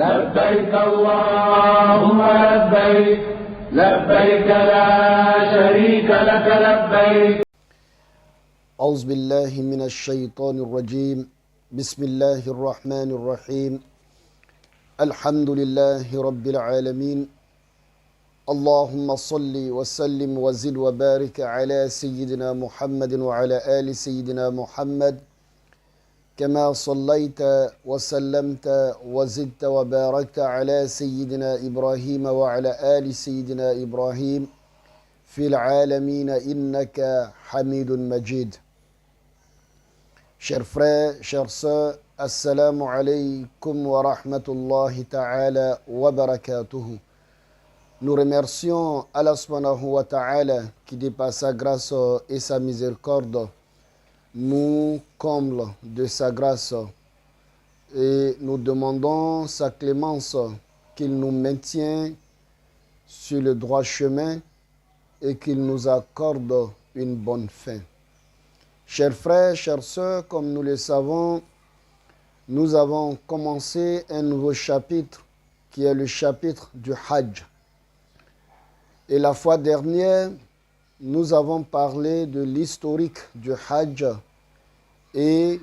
لبيك اللهم لبيك لبيك لا شريك لك لبيك. أعوذ بالله من الشيطان الرجيم. بسم الله الرحمن الرحيم. الحمد لله رب العالمين. اللهم صل وسلم وزد وبارك على سيدنا محمد وعلى آل سيدنا محمد كما صليت وسلمت وزدت وباركت على سيدنا إبراهيم وعلى آل سيدنا إبراهيم في العالمين إنك حميد مجيد. Chers frères, chères sœurs, assalamu alaykum wa rahmatullahi ta'ala wa barakatuhu. Nous remercions Allah subhanahu wa ta'ala qui, de par sa grâce et sa miséricorde, nous comble de sa grâce et nous demandons sa clémence, qu'il nous maintient sur le droit chemin et qu'il nous accorde une bonne fin. Chers frères, chères sœurs, comme nous le savons, nous avons commencé un nouveau chapitre qui est le chapitre du Hajj. Et la fois dernière, nous avons parlé de l'historique du Hajj et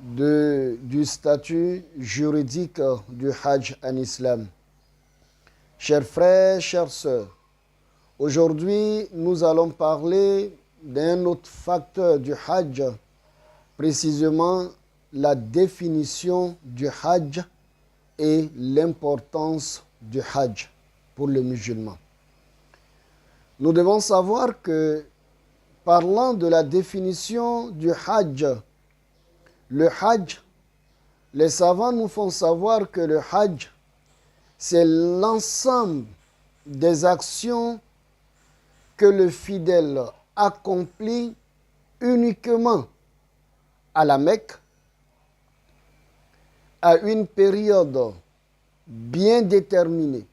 du statut juridique du Hajj en islam. Chers frères, chères sœurs, aujourd'hui, nous allons parler d'un autre facteur du Hajj, précisément la définition du Hajj et l'importance du Hajj pour le musulman. Nous devons savoir que, parlant de la définition du Hajj, le Hajj, les savants nous font savoir que le Hajj, c'est l'ensemble des actions que le fidèle accomplit uniquement à la Mecque, à une période bien déterminée.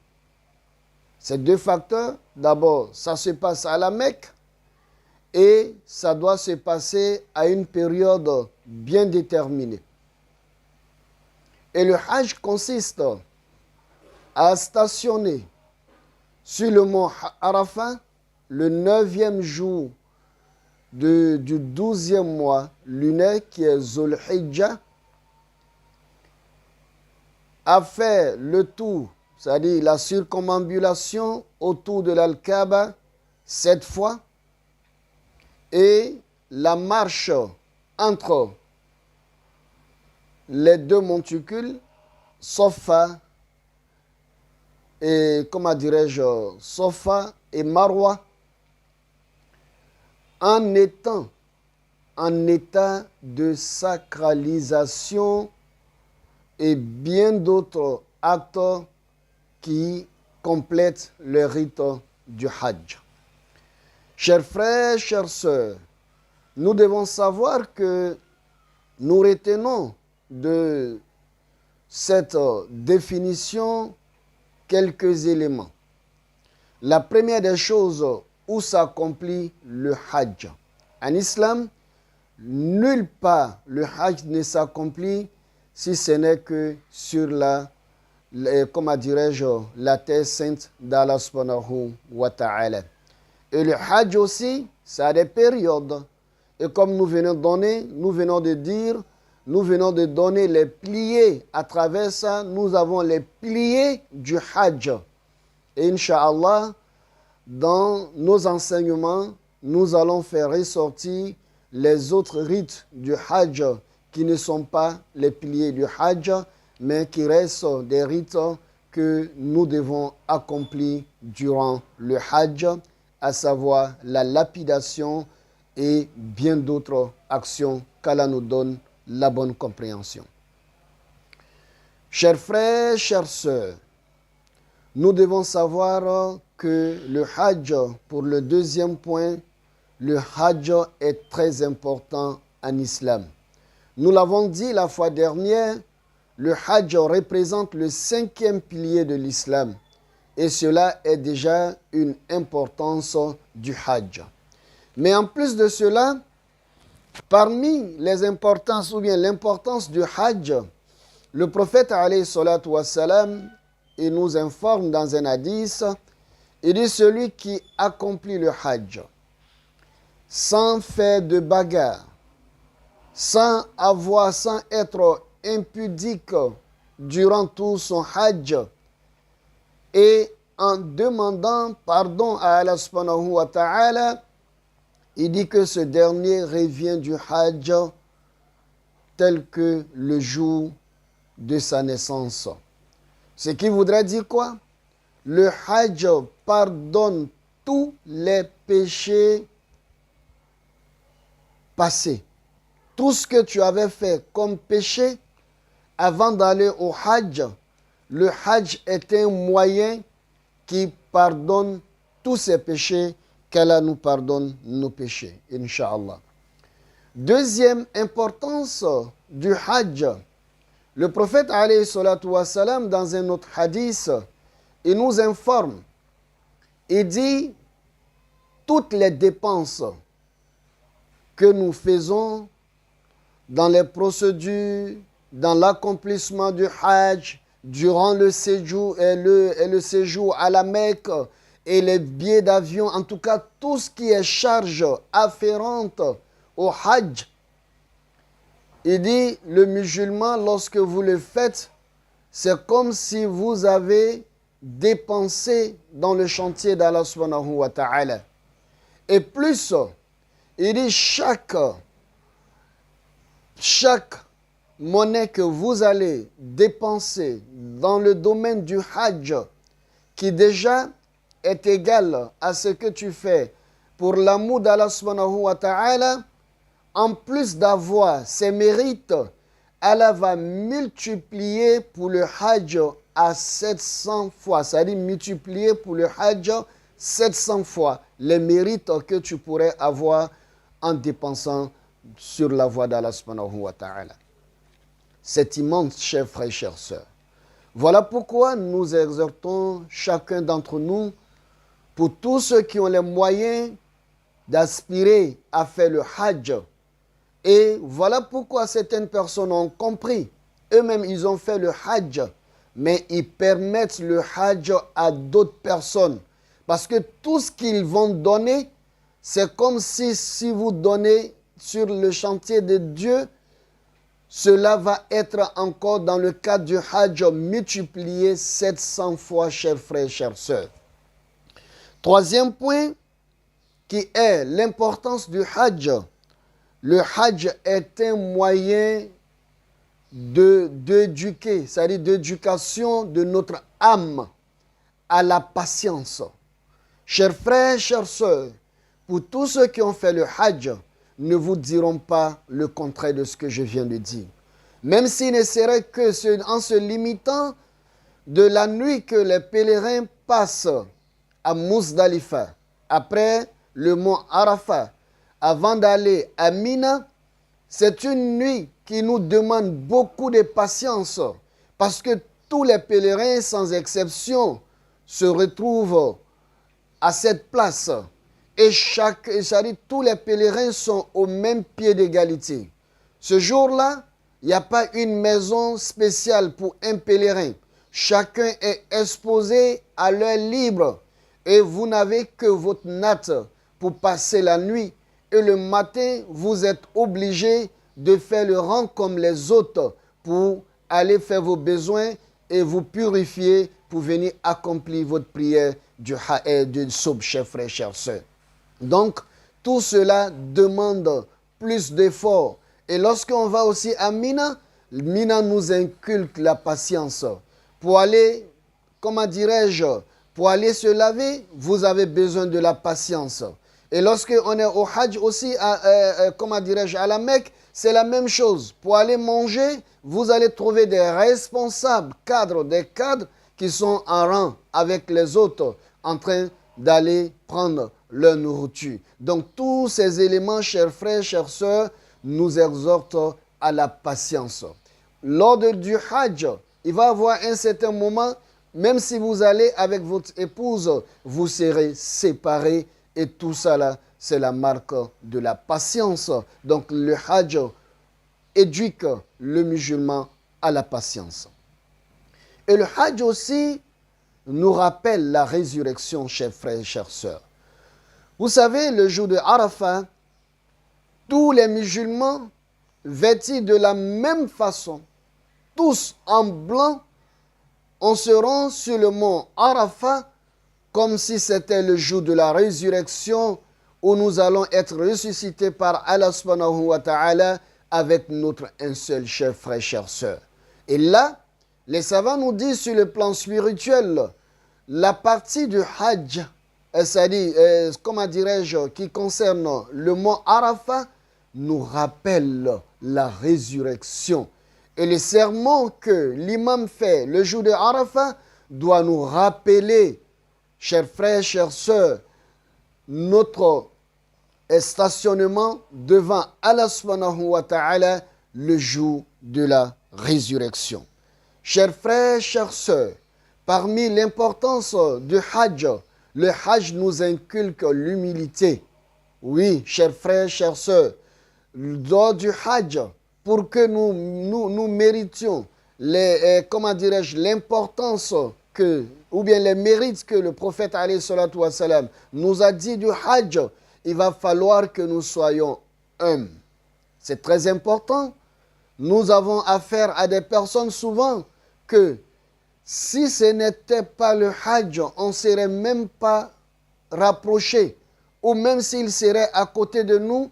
Ces deux facteurs, d'abord, ça se passe à la Mecque et ça doit se passer à une période bien déterminée. Et le Hajj consiste à stationner sur le mont Arafat le 9e jour du 12e mois lunaire qui est Zul Hijjah, à faire le tour, c'est-à-dire la circumambulation autour de l'Al-Kaaba 7 fois et la marche entre les deux monticules, Safa et, Safa et Marwa, en étant en état de sacralisation et bien d'autres actes qui complètent le rite du Hajj. Chers frères, chères sœurs, nous devons savoir que nous retenons de cette définition quelques éléments. La première des choses où s'accomplit le Hajj. En islam, nulle part le Hajj ne s'accomplit si ce n'est que sur la terre sainte d'Allah subhanahu wa ta'ala. Et le Hajj aussi, ça a des périodes. Et comme nous venons de donner les piliers. À travers ça, nous avons les piliers du Hajj. Et Inch'Allah, dans nos enseignements, nous allons faire ressortir les autres rites du Hajj qui ne sont pas les piliers du Hajj, mais qui restent des rites que nous devons accomplir durant le Hajj, à savoir la lapidation et bien d'autres actions qu'Allah nous donne la bonne compréhension. Chers frères, chères sœurs, nous devons savoir que le Hajj, pour le deuxième point, le Hajj est très important en islam. Nous l'avons dit la fois dernière, le Hajj représente le 5e pilier de l'islam. Et cela est déjà une importance du Hajj. Mais en plus de cela, parmi les importances ou bien l'importance du Hajj, Le prophète, alayhi salatu wassalam, il nous informe dans un hadith, il dit celui qui accomplit le hajj sans faire de bagarre, sans être impudique durant tout son hajj et en demandant pardon à Allah subhanahu wa ta'ala, il dit que ce dernier revient du hajj tel que le jour de sa naissance. Ce qui voudrait dire quoi? Le hajj pardonne tous les péchés passés. Tout ce que tu avais fait comme péché avant d'aller au hajj, le hajj est un moyen qui pardonne tous ces péchés, qu'Allah nous pardonne nos péchés, Inch'Allah. Deuxième importance du hajj, le prophète alayhi salatu wassalam, dans un autre hadith, il nous informe, il dit, toutes les dépenses que nous faisons dans les procédures, dans l'accomplissement du hajj, durant le séjour et le séjour à la Mecque et les billets d'avion, en tout cas tout ce qui est charge afférente au hajj, il dit, le musulman, lorsque vous le faites, c'est comme si vous avez dépensé dans le chantier d'Allah subhanahu wa ta'ala. Et plus, il dit, chaque monnaie que vous allez dépenser dans le domaine du hajj, qui déjà est égale à ce que tu fais pour l'amour d'Allah subhanahu wa ta'ala, en plus d'avoir ses mérites, Allah va multiplier pour le hajj à 700 fois. C'est-à-dire multiplier pour le hajj 700 fois les mérites que tu pourrais avoir en dépensant sur la voie d'Allah subhanahu wa ta'ala. C'est immense, chers frères et chères sœurs. Voilà pourquoi nous exhortons chacun d'entre nous, pour tous ceux qui ont les moyens d'aspirer à faire le hajj. Et voilà pourquoi certaines personnes ont compris. Eux-mêmes, ils ont fait le hajj, mais ils permettent le hajj à d'autres personnes. Parce que tout ce qu'ils vont donner, c'est comme si vous donnez sur le chantier de Dieu, cela va être encore dans le cadre du hajj multiplié 700 fois, chers frères et chères sœurs. Troisième point, qui est l'importance du hajj. Le hajj est un moyen d'éduquer, c'est-à-dire d'éducation de notre âme à la patience. Chers frères, chères sœurs, pour tous ceux qui ont fait le hajj, ne vous diront pas le contraire de ce que je viens de dire. Même s'il ne serait que en se limitant de la nuit que les pèlerins passent à Muzdalifa, après le mont Arafat, avant d'aller à Mina, c'est une nuit qui nous demande beaucoup de patience, parce que tous les pèlerins, sans exception, se retrouvent à cette place. Et tous les pèlerins sont au même pied d'égalité. Ce jour-là, il n'y a pas une maison spéciale pour un pèlerin. Chacun est exposé à l'heure libre. Et vous n'avez que votre natte pour passer la nuit. Et le matin, vous êtes obligé de faire le rang comme les autres pour aller faire vos besoins et vous purifier pour venir accomplir votre prière du Soub, chers frères et chères sœurs. Donc, tout cela demande plus d'efforts. Et lorsqu'on va aussi à Mina, Mina nous inculque la patience. Pour aller, comment dirais-je, pour aller se laver, vous avez besoin de la patience. Et lorsqu'on est au Hajj aussi, comment dirais-je, à la Mecque, c'est la même chose. Pour aller manger, vous allez trouver des responsables, des cadres qui sont en rang avec les autres, en train d'aller prendre leur nourriture. Donc tous ces éléments, chers frères, chères sœurs, nous exhortent à la patience. Lors du Hajj, il va y avoir un certain moment, même si vous allez avec votre épouse, vous serez séparés. Et tout ça là, c'est la marque de la patience. Donc le Hajj éduque le musulman à la patience. Et le Hajj aussi nous rappelle la résurrection, chers frères et chères sœurs. Vous savez, le jour de Arafat, tous les musulmans vêtus de la même façon, tous en blanc, on se rend sur le mont Arafat comme si c'était le jour de la résurrection où nous allons être ressuscités par Allah subhanahu wa ta'ala avec notre un seul chers frères, chères sœurs. Et là, les savants nous disent sur le plan spirituel, la partie du Hajj, c'est-à-dire, comment dirais-je, qui concerne le mont Arafat, nous rappelle la résurrection. Et le sermon que l'imam fait le jour de Arafat doit nous rappeler, chers frères, chères sœurs, notre stationnement devant Allah subhanahu wa ta'ala le jour de la résurrection. Chers frères, chères sœurs, parmi l'importance du Hajj, le Hajj nous inculque l'humilité. Oui, chers frères, chères sœurs, lors du Hajj, pour que nous méritions l'importance ou bien les mérites que le prophète alayhi salatu wa salam nous a dit du Hajj, il va falloir que nous soyons humbles. C'est très important. Nous avons affaire à des personnes souvent que si ce n'était pas le Hajj, on ne serait même pas rapproché. Ou même s'il serait à côté de nous,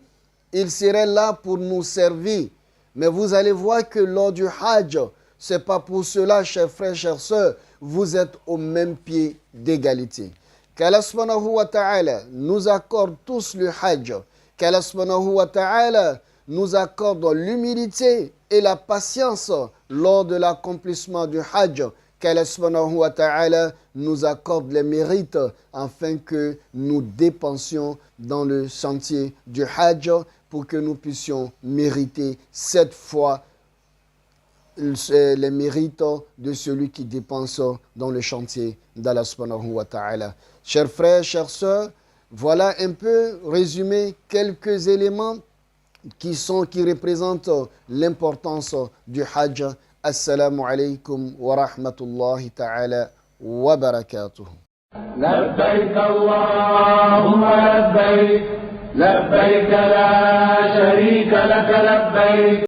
il serait là pour nous servir. Mais vous allez voir que lors du Hajj, ce n'est pas pour cela, chers frères, chères sœurs, vous êtes au même pied d'égalité. Qu'Allah subhanahu wa ta'ala nous accorde tous le Hajj. Qu'Allah subhanahu wa ta'ala nous accorde l'humilité et la patience lors de l'accomplissement du Hajj. Qu'Allah subhanahu wa ta'ala nous accorde les mérites afin que nous dépensions dans le sentier du Hajj pour que nous puissions mériter cette fois les mérites de celui qui dépense dans le chantier d'Allah subhanahu wa ta'ala. Chers frères, chères sœurs, voilà un peu résumé quelques éléments qui représentent l'importance du Hajj. Assalamu alaikum wa rahmatullahi ta'ala wa barakatuh. لبيك اللهم لبيك لبيك لا شريك لك لبيك